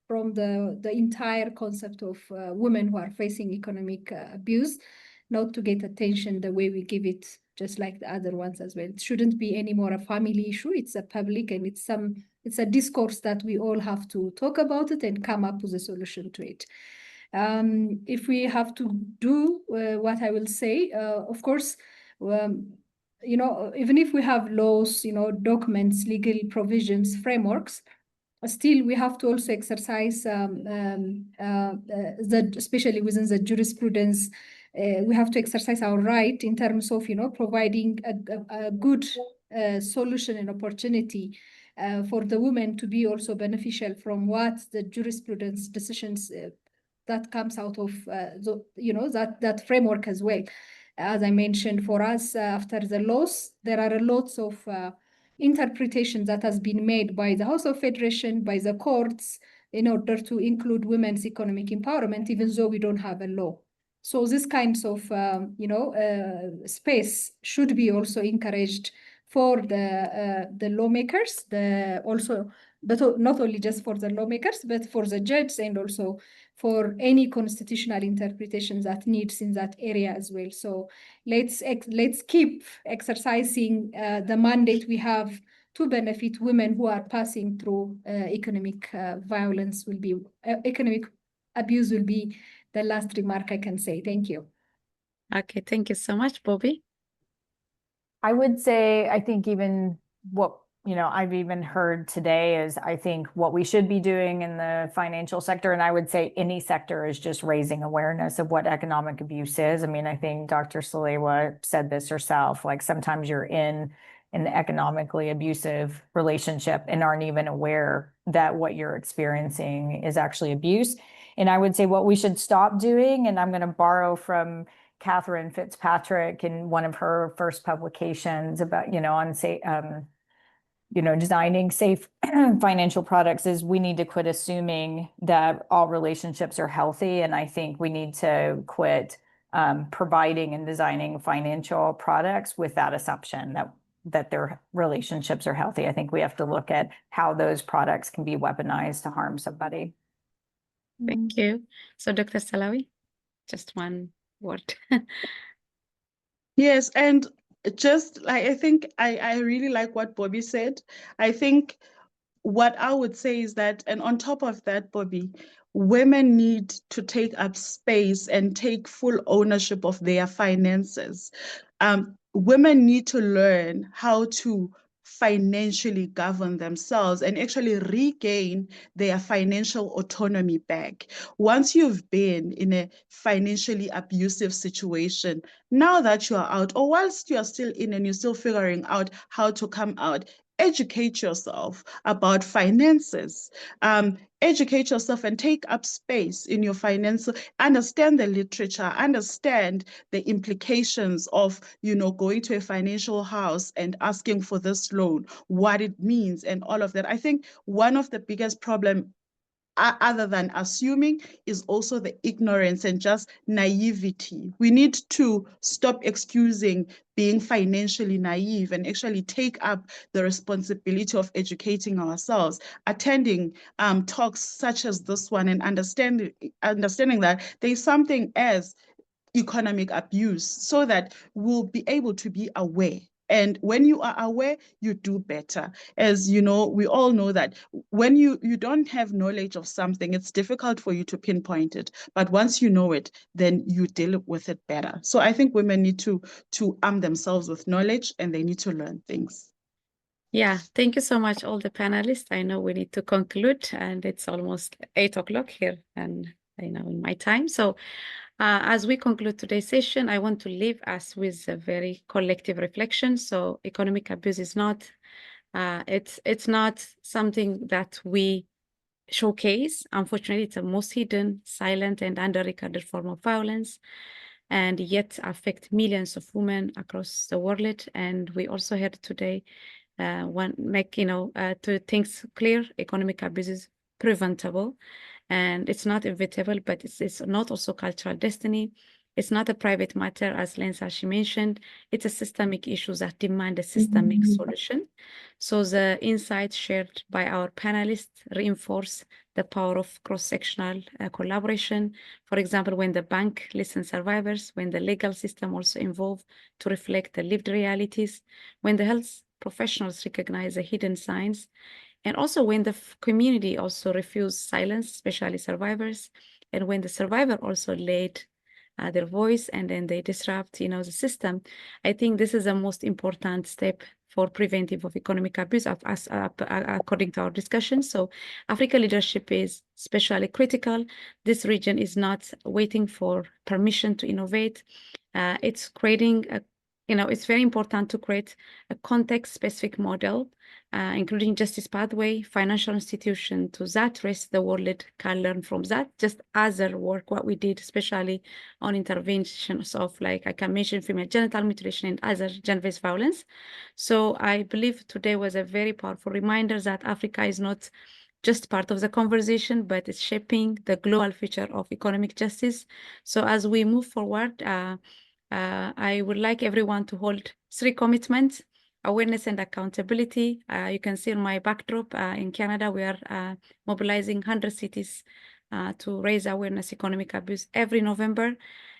from the entire concept of women who are facing economic abuse, not to get attention the way we give it, just like the other ones as well. It shouldn't be any more a family issue. It's a public, and it's a discourse that we all have to talk about it and come up with a solution to it. If we have to do what I will say, of course, even if we have laws, documents, legal provisions, frameworks, still we have to also exercise especially within the jurisprudence, we have to exercise our right in terms of providing a good solution and opportunity for the women to be also beneficial from what the jurisprudence decisions that comes out of that framework as well. As I mentioned, for us, after the laws, there are lots of interpretations that has been made by the House of Federation, by the courts, in order to include women's economic empowerment, even though we don't have a law. So this kinds of space should be also encouraged for the lawmakers, not only just for the lawmakers, but for the judges, and also for any constitutional interpretation that needs in that area as well. So let's keep exercising the mandate we have to benefit women who are passing through economic violence. Economic abuse will be the last remark I can say. Thank you. Okay, thank you so much, Bobby. I would say, I think even what I've even heard today is, I think what we should be doing in the financial sector, and I would say any sector, is just raising awareness of what economic abuse is. I mean, I think Dr. Salewa said this herself, like sometimes you're in an economically abusive relationship and aren't even aware that what you're experiencing is actually abuse. And I would say what we should stop doing, and I'm going to borrow from Catherine Fitzpatrick in one of her first publications about, on say, designing safe financial products, is we need to quit assuming that all relationships are healthy. And I think we need to quit providing and designing financial products with that assumption that their relationships are healthy. I think we have to look at how those products can be weaponized to harm somebody. Thank you. So Dr. Salawi, just one word. Yes, and just like, I think I really like what Bobby said. I think what I would say is that, and on top of that, Bobby, women need to take up space and take full ownership of their finances. Women need to learn how to financially govern themselves and actually regain their financial autonomy back. Once you've been in a financially abusive situation, now that you are out, or whilst you are still in and you're still figuring out how to come out, educate yourself about finances. educate yourself and take up space in your financial, understand the literature, understand the implications of, going to a financial house and asking for this loan, what it means and all of that. I think one of the biggest problem, other than assuming, is also the ignorance and just naivety. We need to stop excusing being financially naive and actually take up the responsibility of educating ourselves, attending talks such as this one, and understanding that there's something as economic abuse, so that we'll be able to be aware. And when you are aware, you do better. As you know, we all know that when you don't have knowledge of something, it's difficult for you to pinpoint it. But once you know it, then you deal with it better. So I think women need to arm themselves with knowledge, and they need to learn things. Yeah, thank you so much, all the panelists. I know we need to conclude, and it's almost 8 o'clock here, and I know in my time. So as we conclude today's session, I want to leave us with a very collective reflection. So economic abuse is not, it's not something that we showcase. Unfortunately, it's the most hidden, silent, and under-recorded form of violence, and yet affect millions of women across the world. And we also heard today, to things clear, economic abuse is preventable, and it's not inevitable, but it's not also cultural destiny. It's not a private matter, as Lensa, she mentioned. It's a systemic issue that demand a systemic solution. So the insights shared by our panelists reinforce the power of cross-sectional collaboration. For example, when the bank listens survivors, when the legal system also involved to reflect the lived realities, when the health professionals recognize the hidden signs, and also when the community also refuse silence, especially survivors, and when the survivor also laid their voice and then they disrupt, the system. I think this is the most important step for preventive of economic abuse, according to our discussion. So Africa leadership is especially critical. This region is not waiting for permission to innovate. It's creating it's very important to create a context-specific model, including justice pathway, financial institution, to that rest the world can learn from that. Just other work, what we did, especially on interventions of, like I can mention, female genital mutilation and other gender-based violence. So I believe today was a very powerful reminder that Africa is not just part of the conversation, but it's shaping the global future of economic justice. So as we move forward, I would like everyone to hold 3 commitments: awareness and accountability. You can see in my backdrop in Canada, we are mobilizing 100 cities to raise awareness economic abuse every November,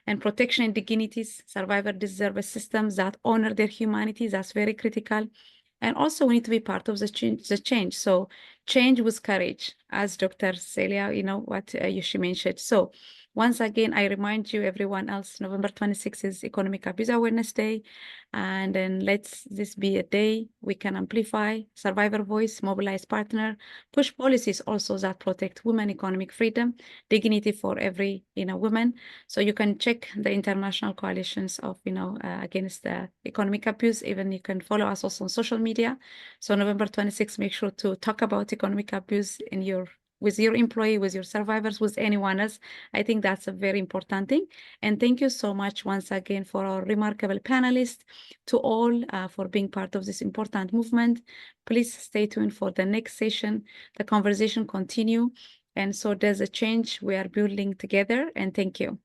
and protection and dignities. Survivors deserve a system that honor their humanity. That's very critical. And also we need to be part of the change. So change with courage, as Dr. Celia, what she mentioned. So once again, I remind you, everyone else, November 26th is Economic Abuse Awareness Day. And then this be a day we can amplify survivor voice, mobilize partner, push policies also that protect women economic freedom, dignity for every, woman. So you can check the international coalitions of, against economic abuse. Even you can follow us also on social media. So November 26th, make sure to talk about economic abuse with your employee, with your survivors, with anyone else. I think that's a very important thing. And thank you so much once again for our remarkable panelists, to all for being part of this important movement. Please stay tuned for the next session. The conversation continue. And so there's a change we are building together. And thank you.